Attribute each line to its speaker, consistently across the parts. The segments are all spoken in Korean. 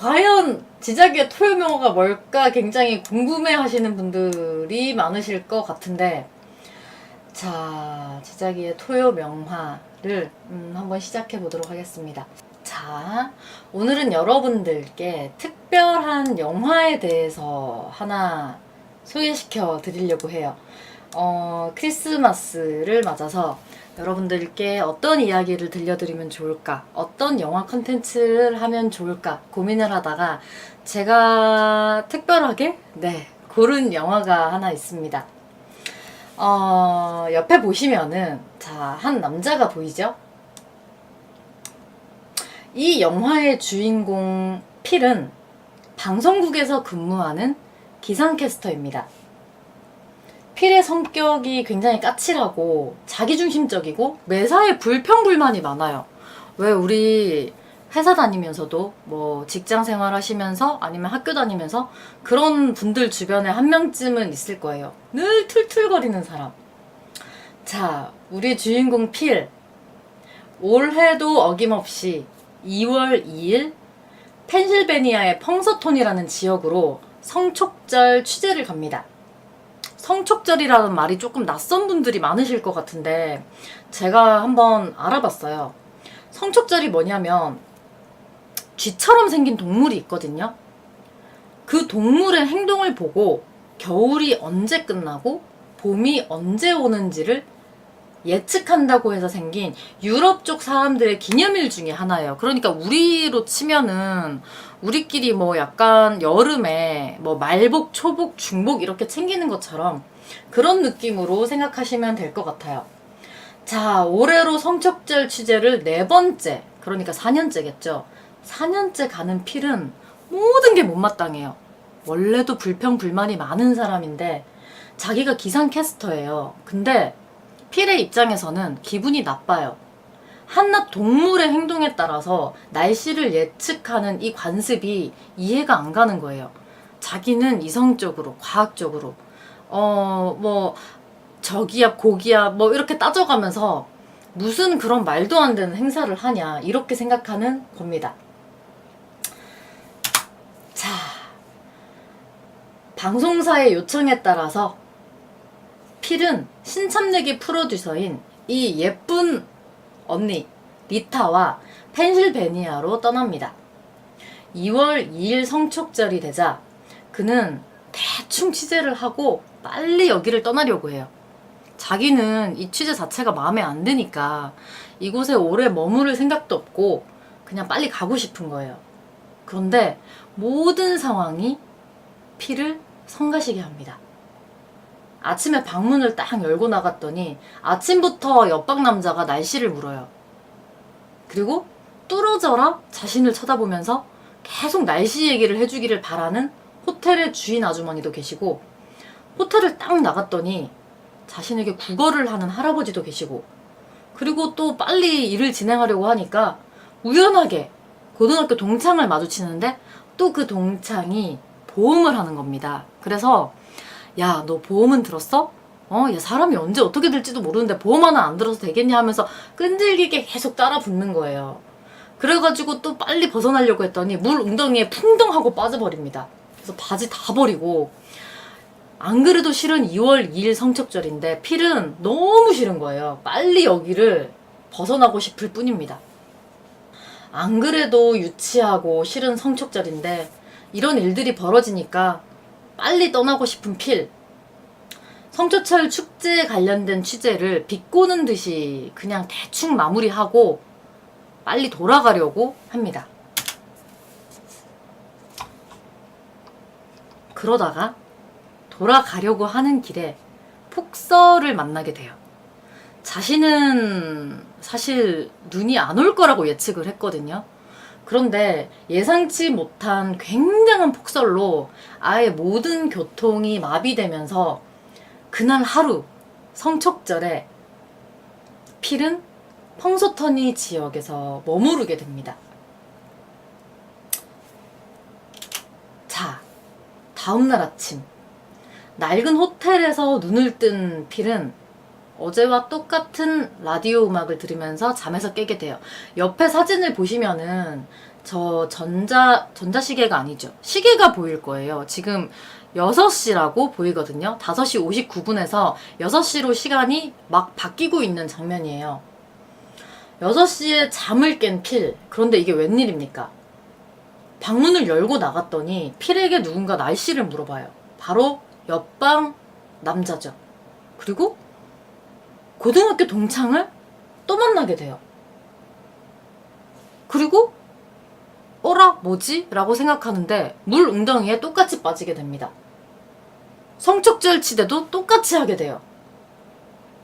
Speaker 1: 과연 지자기의 토요 명화가 뭘까 굉장히 궁금해 하시는 분들이 많으실 것 같은데, 자, 지자기의 토요 명화를 한번 시작해 보도록 하겠습니다. 자, 오늘은 여러분들께 특별한 영화에 대해서 하나 소개시켜 드리려고 해요. 크리스마스를 맞아서 여러분들께 어떤 이야기를 들려드리면 좋을까, 어떤 영화 컨텐츠를 하면 좋을까 고민을 하다가 제가 특별하게 고른 영화가 하나 있습니다. 옆에 보시면은 한 남자가 보이죠? 이 영화의 주인공 필은 방송국에서 근무하는 기상캐스터입니다. 필의 성격이 굉장히 까칠하고 자기중심적이고 매사에 불평불만이 많아요. 왜 우리 회사 다니면서도 뭐 직장 생활 하시면서 아니면 학교 다니면서 그런 분들 주변에 한 명쯤은 있을 거예요. 늘 툴툴거리는 사람. 자, 우리 주인공 필. 올해도 어김없이 2월 2일 펜실베니아의 펑서톤이라는 지역으로 성촉절 취재를 갑니다. 성촉절이라는 말이 조금 낯선 분들이 많으실 것 같은데 제가 한번 알아봤어요. 성촉절이 뭐냐면 쥐처럼 생긴 동물이 있거든요. 그 동물의 행동을 보고 겨울이 언제 끝나고 봄이 언제 오는지를 예측한다고 해서 생긴 유럽 쪽 사람들의 기념일 중에 하나예요. 그러니까 우리로 치면은 우리끼리 뭐 약간 여름에 뭐 말복, 초복, 중복 이렇게 챙기는 것처럼 그런 느낌으로 생각하시면 될 것 같아요. 자, 올해로 성촉절 취재를 4번째, 그러니까 4년째겠죠. 4년째 가는 필은 모든 게 못마땅해요. 원래도 불평불만이 많은 사람인데 자기가 기상캐스터예요. 근데 필의 입장에서는 기분이 나빠요. 한낱 동물의 행동에 따라서 날씨를 예측하는 이 관습이 이해가 안 가는 거예요. 자기는 이성적으로, 과학적으로, 뭐, 저기압, 고기압, 뭐, 이렇게 따져가면서 무슨 그런 말도 안 되는 행사를 하냐, 이렇게 생각하는 겁니다. 자, 방송사의 요청에 따라서 필은 신참내기 프로듀서인 이 예쁜 언니 리타와 펜실베니아로 떠납니다. 2월 2일 성촉절이 되자 그는 대충 취재를 하고 빨리 여기를 떠나려고 해요. 자기는 이 취재 자체가 마음에 안 드니까 이곳에 오래 머무를 생각도 없고 그냥 빨리 가고 싶은 거예요. 그런데 모든 상황이 필을 성가시게 합니다. 아침에 방문을 딱 열고 나갔더니 아침부터 옆방 남자가 날씨를 물어요. 그리고 뚫어져라 자신을 쳐다보면서 계속 날씨 얘기를 해주기를 바라는 호텔의 주인 아주머니도 계시고, 호텔을 딱 나갔더니 자신에게 구걸을 하는 할아버지도 계시고, 그리고 또 빨리 일을 진행하려고 하니까 우연하게 고등학교 동창을 마주치는데 또 그 동창이 보험을 하는 겁니다. 그래서 야, 너 보험은 들었어? 야, 사람이 언제 어떻게 될지도 모르는데 보험 하나 안 들어서 되겠냐 하면서 끈질기게 계속 따라 붙는 거예요. 그래가지고 또 빨리 벗어나려고 했더니 물 웅덩이에 풍덩하고 빠져버립니다. 그래서 바지 다 버리고, 안 그래도 싫은 2월 2일 성촉절인데 필은 너무 싫은 거예요. 빨리 여기를 벗어나고 싶을 뿐입니다. 안 그래도 유치하고 싫은 성촉절인데 이런 일들이 벌어지니까 빨리 떠나고 싶은 필. 성초철 축제에 관련된 취재를 비꼬는 듯이 그냥 대충 마무리하고 빨리 돌아가려고 합니다. 그러다가 돌아가려고 하는 길에 폭설을 만나게 돼요. 자신은 사실 눈이 안 올 거라고 예측을 했거든요. 그런데 예상치 못한 굉장한 폭설로 아예 모든 교통이 마비되면서 그날 하루 성촉절에 필은 펑소터니 지역에서 머무르게 됩니다. 자, 다음날 아침 낡은 호텔에서 눈을 뜬 필은 어제와 똑같은 라디오 음악을 들으면서 잠에서 깨게 돼요. 옆에 사진을 보시면은 저 전자시계가 아니죠. 시계가 보일 거예요. 지금 6시라고 보이거든요. 5시 59분에서 6시로 시간이 막 바뀌고 있는 장면이에요. 6시에 잠을 깬 필. 그런데 이게 웬일입니까? 방문을 열고 나갔더니 필에게 누군가 날씨를 물어봐요. 바로 옆방 남자죠. 그리고 고등학교 동창을 또 만나게 돼요. 그리고 어라 뭐지? 라고 생각하는데 물 웅덩이에 똑같이 빠지게 됩니다. 성척절 치대도 똑같이 하게 돼요.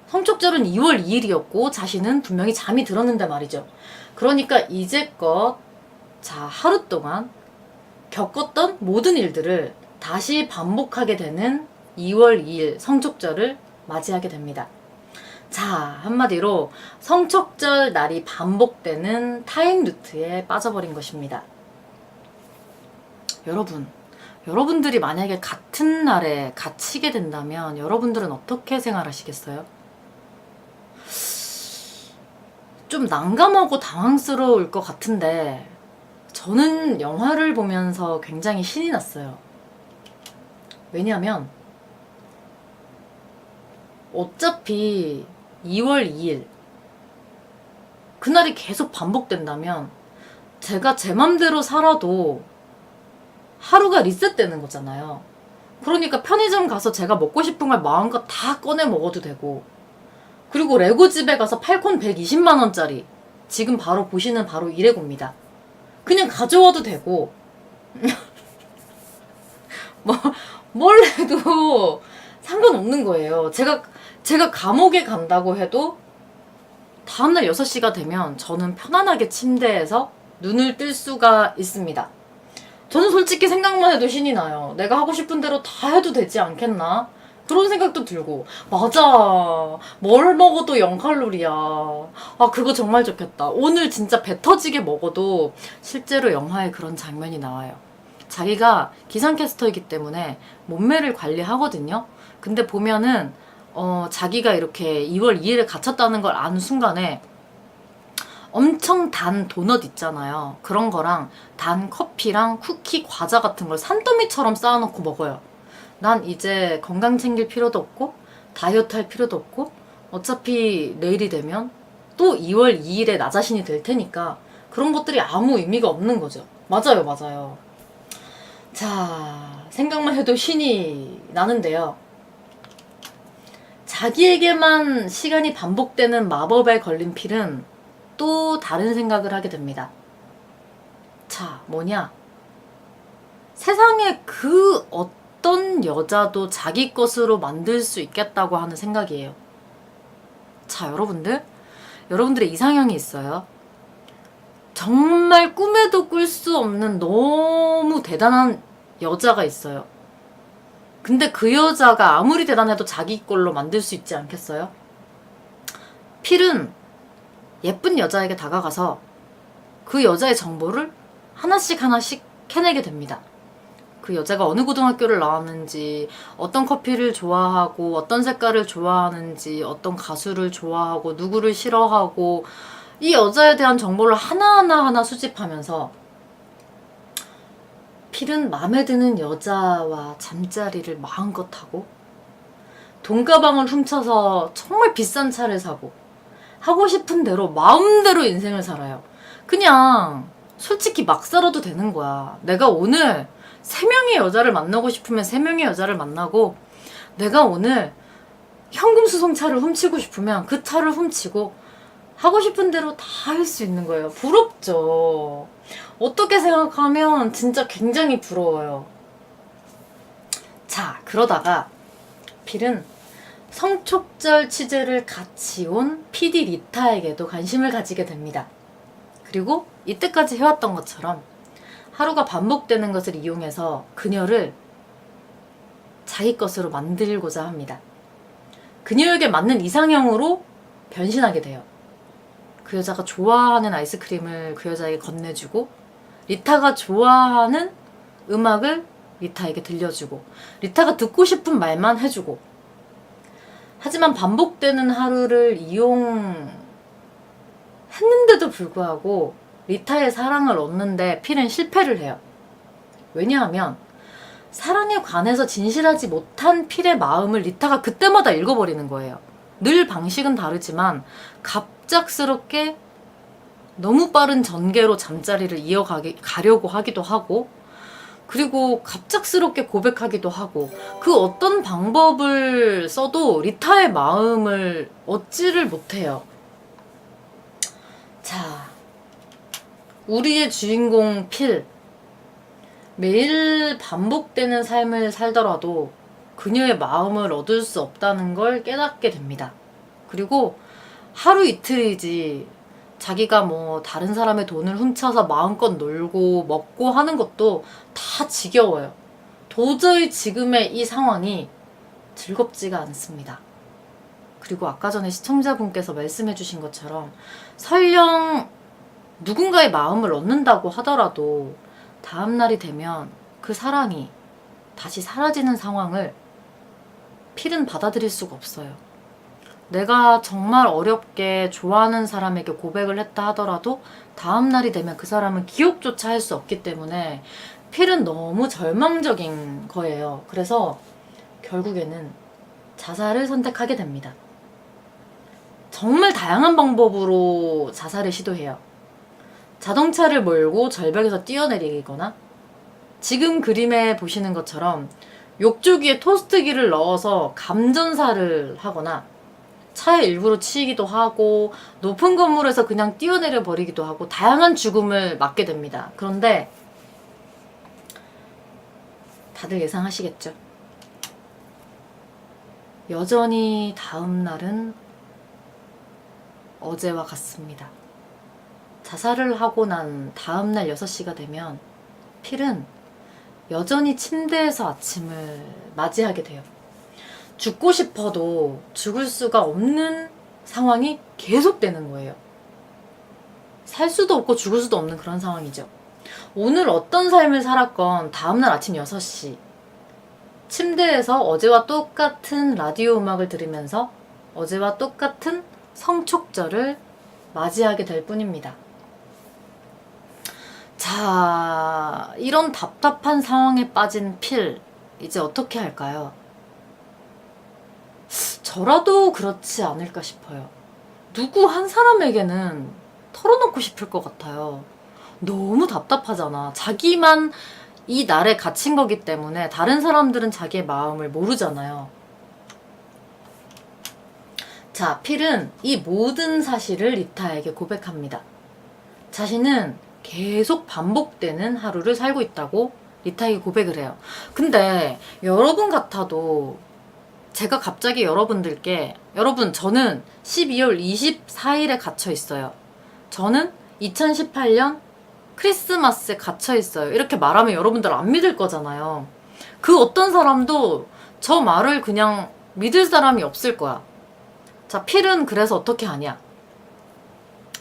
Speaker 1: 성척절은 2월 2일이었고 자신은 분명히 잠이 들었는데 말이죠. 그러니까 이제껏 하루 동안 겪었던 모든 일들을 다시 반복하게 되는 2월 2일 성척절을 맞이하게 됩니다. 한마디로 성척절 날이 반복되는 타임루트에 빠져버린 것입니다. 여러분들이 만약에 같은 날에 갇히게 된다면 여러분들은 어떻게 생활하시겠어요? 좀 난감하고 당황스러울 것 같은데 저는 영화를 보면서 굉장히 신이 났어요. 왜냐하면 어차피 2월 2일 그날이 계속 반복된다면 제가 제 맘대로 살아도 하루가 리셋되는 거잖아요. 그러니까 편의점 가서 제가 먹고 싶은 걸 마음껏 다 꺼내 먹어도 되고, 그리고 레고 집에 가서 팔콘 120만 원짜리, 지금 바로 보시는 바로 이 레고입니다. 그냥 가져와도 되고 뭘 해도 상관없는 거예요. 제가 감옥에 간다고 해도 다음날 6시가 되면 저는 편안하게 침대에서 눈을 뜰 수가 있습니다. 저는 솔직히 생각만 해도 신이 나요. 내가 하고 싶은 대로 다 해도 되지 않겠나? 그런 생각도 들고, 맞아. 뭘 먹어도 0칼로리야. 아, 그거 정말 좋겠다. 오늘 진짜 배 터지게 먹어도 실제로 영화에 그런 장면이 나와요. 자기가 기상캐스터이기 때문에 몸매를 관리하거든요. 근데 보면은 자기가 이렇게 2월 2일에 갇혔다는 걸 아는 순간에 엄청 단 도넛 있잖아요. 그런 거랑 단 커피랑 쿠키, 과자 같은 걸 산더미처럼 쌓아놓고 먹어요. 난 이제 건강 챙길 필요도 없고 다이어트 할 필요도 없고 어차피 내일이 되면 또 2월 2일에 나 자신이 될 테니까 그런 것들이 아무 의미가 없는 거죠. 맞아요. 생각만 해도 신이 나는데요. 자기에게만 시간이 반복되는 마법에 걸린 필은 또 다른 생각을 하게 됩니다. 뭐냐? 세상에 그 어떤 여자도 자기 것으로 만들 수 있겠다고 하는 생각이에요. 여러분들의 이상형이 있어요. 정말 꿈에도 꿀 수 없는 너무 대단한 여자가 있어요. 근데 그 여자가 아무리 대단해도 자기 걸로 만들 수 있지 않겠어요? 필은 예쁜 여자에게 다가가서 그 여자의 정보를 하나씩 캐내게 됩니다. 그 여자가 어느 고등학교를 나왔는지, 어떤 커피를 좋아하고, 어떤 색깔을 좋아하는지, 어떤 가수를 좋아하고, 누구를 싫어하고, 이 여자에 대한 정보를 하나하나 수집하면서 필은 마음에 드는 여자와 잠자리를 마음껏 하고, 돈가방을 훔쳐서 정말 비싼 차를 사고, 하고 싶은 대로 마음대로 인생을 살아요. 그냥 솔직히 막 살아도 되는 거야. 내가 오늘 3명의 여자를 만나고 싶으면 3명의 여자를 만나고, 내가 오늘 현금 수송차를 훔치고 싶으면 그 차를 훔치고 하고 싶은 대로 다 할 수 있는 거예요. 부럽죠? 어떻게 생각하면 진짜 굉장히 부러워요. 그러다가 필은 성촉절 취재를 같이 온 PD 리타에게도 관심을 가지게 됩니다. 그리고 이때까지 해왔던 것처럼 하루가 반복되는 것을 이용해서 그녀를 자기 것으로 만들고자 합니다. 그녀에게 맞는 이상형으로 변신하게 돼요. 그 여자가 좋아하는 아이스크림을 그 여자에게 건네주고, 리타가 좋아하는 음악을 리타에게 들려주고, 리타가 듣고 싶은 말만 해주고. 하지만 반복되는 하루를 이용했는데도 불구하고 리타의 사랑을 얻는데 필은 실패를 해요. 왜냐하면 사랑에 관해서 진실하지 못한 필의 마음을 리타가 그때마다 읽어버리는 거예요. 늘 방식은 다르지만 갑작스럽게 너무 빠른 전개로 잠자리를 이어가려고 하기도 하고, 그리고 갑작스럽게 고백하기도 하고, 그 어떤 방법을 써도 리타의 마음을 얻지를 못해요. 자, 우리의 주인공 필. 매일 반복되는 삶을 살더라도 그녀의 마음을 얻을 수 없다는 걸 깨닫게 됩니다. 그리고 하루 이틀이지 자기가 뭐 다른 사람의 돈을 훔쳐서 마음껏 놀고 먹고 하는 것도 다 지겨워요. 도저히 지금의 이 상황이 즐겁지가 않습니다. 그리고 아까 전에 시청자분께서 말씀해 주신 것처럼 설령 누군가의 마음을 얻는다고 하더라도 다음날이 되면 그 사랑이 다시 사라지는 상황을 필은 받아들일 수가 없어요. 내가 정말 어렵게 좋아하는 사람에게 고백을 했다 하더라도 다음날이 되면 그 사람은 기억조차 할 수 없기 때문에 필은 너무 절망적인 거예요. 그래서 결국에는 자살을 선택하게 됩니다. 정말 다양한 방법으로 자살을 시도해요. 자동차를 몰고 절벽에서 뛰어내리거나, 지금 그림에 보시는 것처럼 욕조기에 토스트기를 넣어서 감전사를 하거나, 차에 일부러 치이기도 하고, 높은 건물에서 그냥 뛰어내려 버리기도 하고, 다양한 죽음을 맞게 됩니다. 그런데 다들 예상하시겠죠? 여전히 다음 날은 어제와 같습니다. 자살을 하고 난 다음날 6시가 되면 필은 여전히 침대에서 아침을 맞이하게 돼요. 죽고 싶어도 죽을 수가 없는 상황이 계속되는 거예요. 살 수도 없고 죽을 수도 없는 그런 상황이죠. 오늘 어떤 삶을 살았건 다음날 아침 6시 침대에서 어제와 똑같은 라디오 음악을 들으면서 어제와 똑같은 성촉절을 맞이하게 될 뿐입니다. 자, 이런 답답한 상황에 빠진 필, 이제 어떻게 할까요? 저라도 그렇지 않을까 싶어요. 누구 한 사람에게는 털어놓고 싶을 것 같아요. 너무 답답하잖아. 자기만 이 날에 갇힌 거기 때문에 다른 사람들은 자기의 마음을 모르잖아요. 자, 필은 이 모든 사실을 리타에게 고백합니다. 자신은 계속 반복되는 하루를 살고 있다고 리타에게 고백을 해요. 근데 여러분 같아도 제가 갑자기 여러분들께, 여러분 저는 12월 24일에 갇혀 있어요. 저는 2018년 크리스마스에 갇혀 있어요. 이렇게 말하면 여러분들 안 믿을 거잖아요. 그 어떤 사람도 저 말을 그냥 믿을 사람이 없을 거야. 자, 필은 그래서 어떻게 하냐?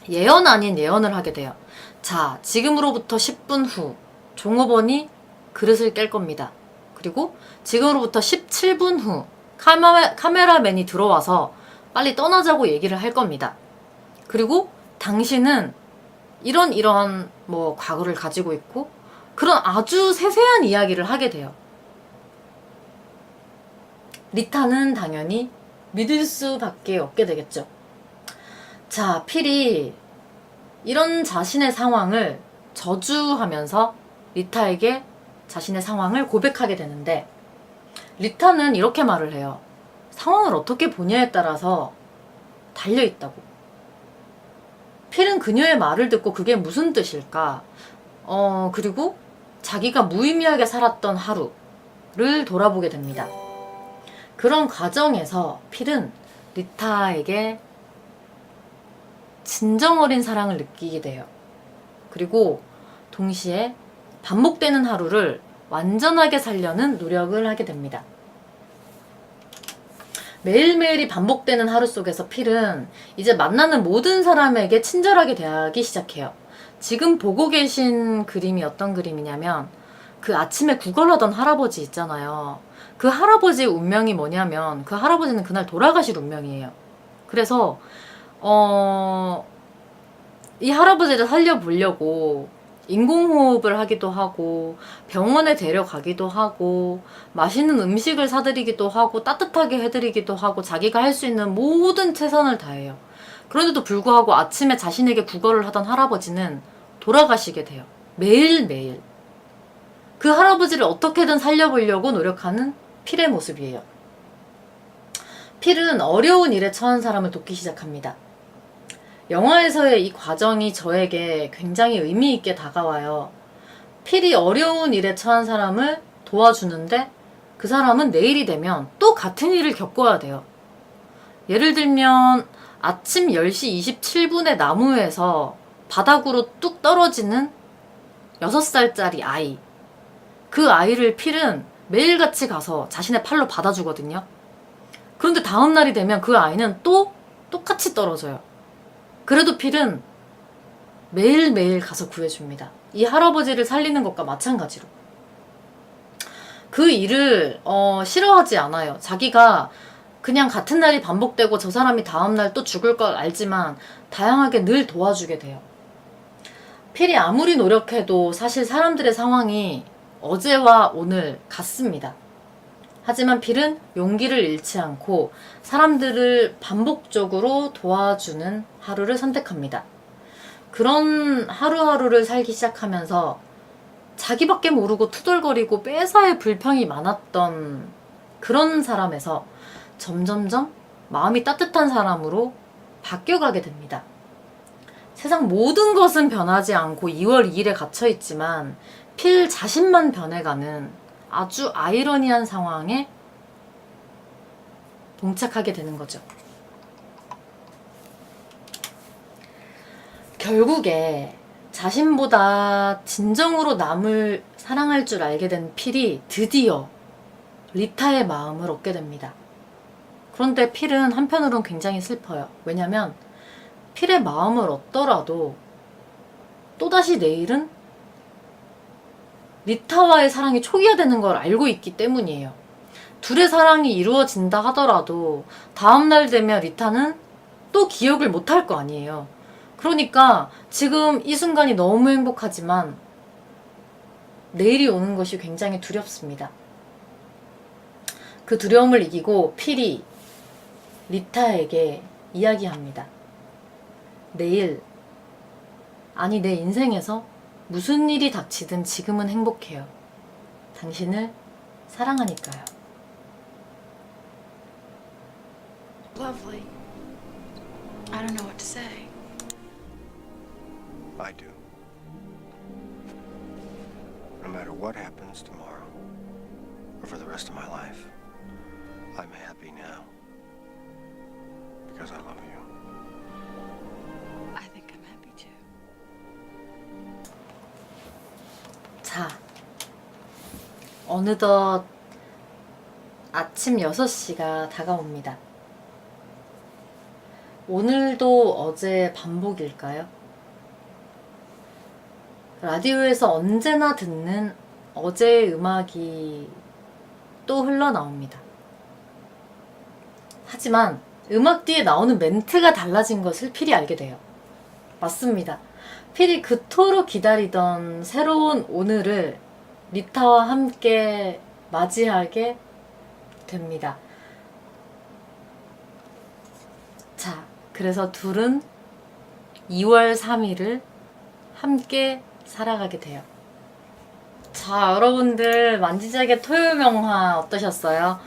Speaker 1: 예언 아닌 예언을 하게 돼요. 자, 지금으로부터 10분 후 종업원이 그릇을 깰 겁니다. 그리고 지금으로부터 17분 후 카메라맨이 들어와서 빨리 떠나자고 얘기를 할 겁니다. 그리고 당신은 이런 뭐 과거를 가지고 있고, 그런 아주 세세한 이야기를 하게 돼요. 리타는 당연히 믿을 수밖에 없게 되겠죠. 자, 필이 이런 자신의 상황을 저주하면서 리타에게 자신의 상황을 고백하게 되는데, 리타는 이렇게 말을 해요. 상황을 어떻게 보냐에 따라서 달려있다고. 필은 그녀의 말을 듣고 그게 무슨 뜻일까? 그리고 자기가 무의미하게 살았던 하루를 돌아보게 됩니다. 그런 과정에서 필은 리타에게 진정 어린 사랑을 느끼게 돼요. 그리고 동시에 반복되는 하루를 완전하게 살려는 노력을 하게 됩니다. 매일매일이 반복되는 하루 속에서 필은 이제 만나는 모든 사람에게 친절하게 대하기 시작해요. 지금 보고 계신 그림이 어떤 그림이냐면, 그 아침에 구걸하던 할아버지 있잖아요. 그 할아버지의 운명이 뭐냐면, 그 할아버지는 그날 돌아가실 운명이에요. 그래서 이 할아버지를 살려보려고 인공호흡을 하기도 하고 병원에 데려가기도 하고 맛있는 음식을 사드리기도 하고 따뜻하게 해드리기도 하고 자기가 할 수 있는 모든 최선을 다해요. 그런데도 불구하고 아침에 자신에게 구걸을 하던 할아버지는 돌아가시게 돼요. 매일매일. 그 할아버지를 어떻게든 살려보려고 노력하는 필의 모습이에요. 필은 어려운 일에 처한 사람을 돕기 시작합니다. 영화에서의 이 과정이 저에게 굉장히 의미 있게 다가와요. 필이 어려운 일에 처한 사람을 도와주는데 그 사람은 내일이 되면 또 같은 일을 겪어야 돼요. 예를 들면 아침 10시 27분에 나무에서 바닥으로 뚝 떨어지는 6살짜리 아이. 그 아이를 필은 매일같이 가서 자신의 팔로 받아주거든요. 그런데 다음 날이 되면 그 아이는 또 똑같이 떨어져요. 그래도 필은 매일매일 가서 구해줍니다. 이 할아버지를 살리는 것과 마찬가지로. 그 일을 싫어하지 않아요. 자기가 그냥 같은 날이 반복되고 저 사람이 다음날 또 죽을 걸 알지만 다양하게 늘 도와주게 돼요. 필이 아무리 노력해도 사실 사람들의 상황이 어제와 오늘 같습니다. 하지만 필은 용기를 잃지 않고 사람들을 반복적으로 도와주는 하루를 선택합니다. 그런 하루하루를 살기 시작하면서 자기밖에 모르고 투덜거리고 매사에 불평이 많았던 그런 사람에서 점점점 마음이 따뜻한 사람으로 바뀌어가게 됩니다. 세상 모든 것은 변하지 않고 2월 2일에 갇혀있지만 필 자신만 변해가는 아주 아이러니한 상황에 봉착하게 되는 거죠. 결국에 자신보다 진정으로 남을 사랑할 줄 알게 된 필이 드디어 리타의 마음을 얻게 됩니다. 그런데 필은 한편으로는 굉장히 슬퍼요. 왜냐면 필의 마음을 얻더라도 또다시 내일은 리타와의 사랑이 초기화되는 걸 알고 있기 때문이에요. 둘의 사랑이 이루어진다 하더라도 다음날 되면 리타는 또 기억을 못할 거 아니에요. 그러니까 지금 이 순간이 너무 행복하지만 내일이 오는 것이 굉장히 두렵습니다. 그 두려움을 이기고 필이 리타에게 이야기합니다. 내일, 아니 내 인생에서 무슨 일이 닥치든 지금은 행복해요. 당신을 사랑하니까요.
Speaker 2: Lovely. I don't know what to say.
Speaker 3: I do. No matter what happens tomorrow, or for the rest of my life, I'm happy now. Because I love you.
Speaker 2: I think I'm happy too.
Speaker 1: 자, 어느덧 아침 6시가 다가옵니다. 오늘도 어제 반복일까요? 라디오에서 언제나 듣는 어제의 음악이 또 흘러나옵니다. 하지만 음악 뒤에 나오는 멘트가 달라진 것을 필이 알게 돼요. 맞습니다. 필이 그토록 기다리던 새로운 오늘을 리타와 함께 맞이하게 됩니다. 자, 그래서 둘은 2월 3일을 함께 살아가게 돼요. 자, 여러분들 만지작의 토요 영화 어떠셨어요?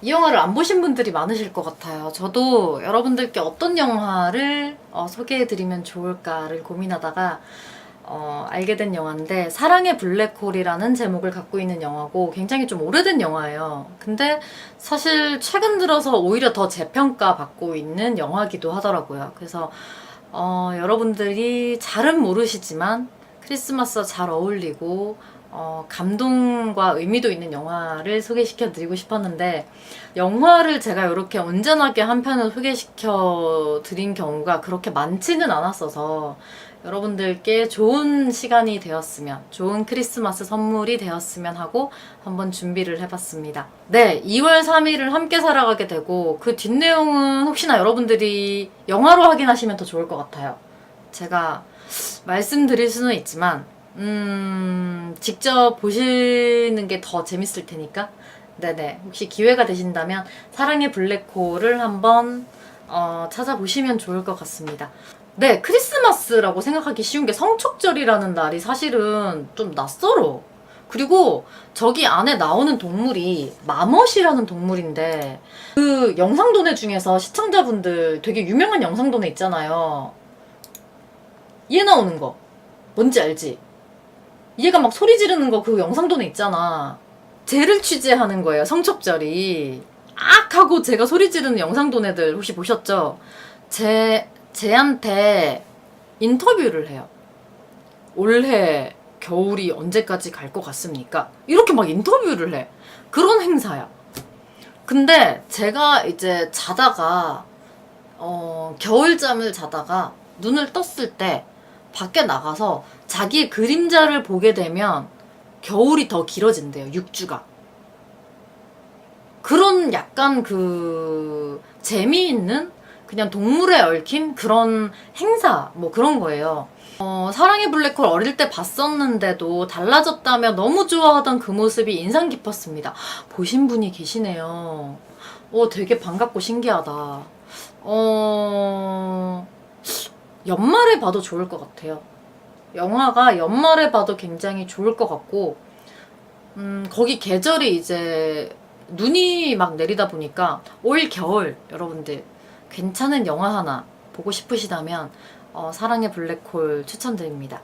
Speaker 1: 이 영화를 안 보신 분들이 많으실 것 같아요. 저도 여러분들께 어떤 영화를 소개해드리면 좋을까를 고민하다가 알게 된 영화인데 사랑의 블랙홀이라는 제목을 갖고 있는 영화고 굉장히 좀 오래된 영화예요. 근데 사실 최근 들어서 오히려 더 재평가 받고 있는 영화기도 하더라고요. 그래서 여러분들이 잘은 모르시지만 크리스마스와 잘 어울리고 감동과 의미도 있는 영화를 소개시켜 드리고 싶었는데 영화를 제가 이렇게 온전하게 한 편을 소개시켜 드린 경우가 그렇게 많지는 않았어서 여러분들께 좋은 시간이 되었으면, 좋은 크리스마스 선물이 되었으면 하고 한번 준비를 해봤습니다. 네, 2월 3일을 함께 살아가게 되고 그 뒷내용은 혹시나 여러분들이 영화로 확인하시면 더 좋을 것 같아요. 제가 말씀드릴 수는 있지만 직접 보시는 게 더 재밌을 테니까 네네, 혹시 기회가 되신다면 사랑의 블랙홀을 한번 찾아보시면 좋을 것 같습니다. 네, 크리스마스라고 생각하기 쉬운 게 성축절이라는 날이 사실은 좀 낯설어. 그리고 저기 안에 나오는 동물이 마멋이라는 동물인데 그 영상도내 중에서 시청자분들 되게 유명한 영상도내 있잖아요. 얘 나오는 거 뭔지 알지? 얘가 막 소리 지르는 거 그 영상도내 있잖아. 쟤를 취재하는 거예요, 성축절이. 악 하고 제가 소리 지르는 영상도내들 혹시 보셨죠? 쟤한테 인터뷰를 해요. 올해 겨울이 언제까지 갈 것 같습니까? 이렇게 막 인터뷰를 해. 그런 행사야. 근데 제가 이제 자다가 겨울잠을 자다가 눈을 떴을 때 밖에 나가서 자기의 그림자를 보게 되면 겨울이 더 길어진대요. 6주가. 그런 약간 그 재미있는 그냥 동물에 얽힌 그런 행사 뭐 그런 거예요. 사랑의 블랙홀 어릴 때 봤었는데도 달라졌다며 너무 좋아하던 그 모습이 인상 깊었습니다. 보신 분이 계시네요. 되게 반갑고 신기하다. 연말에 봐도 좋을 것 같아요. 영화가 연말에 봐도 굉장히 좋을 것 같고 거기 계절이 이제 눈이 막 내리다 보니까 올 겨울 여러분들 괜찮은 영화 하나 보고 싶으시다면 사랑의 블랙홀 추천드립니다.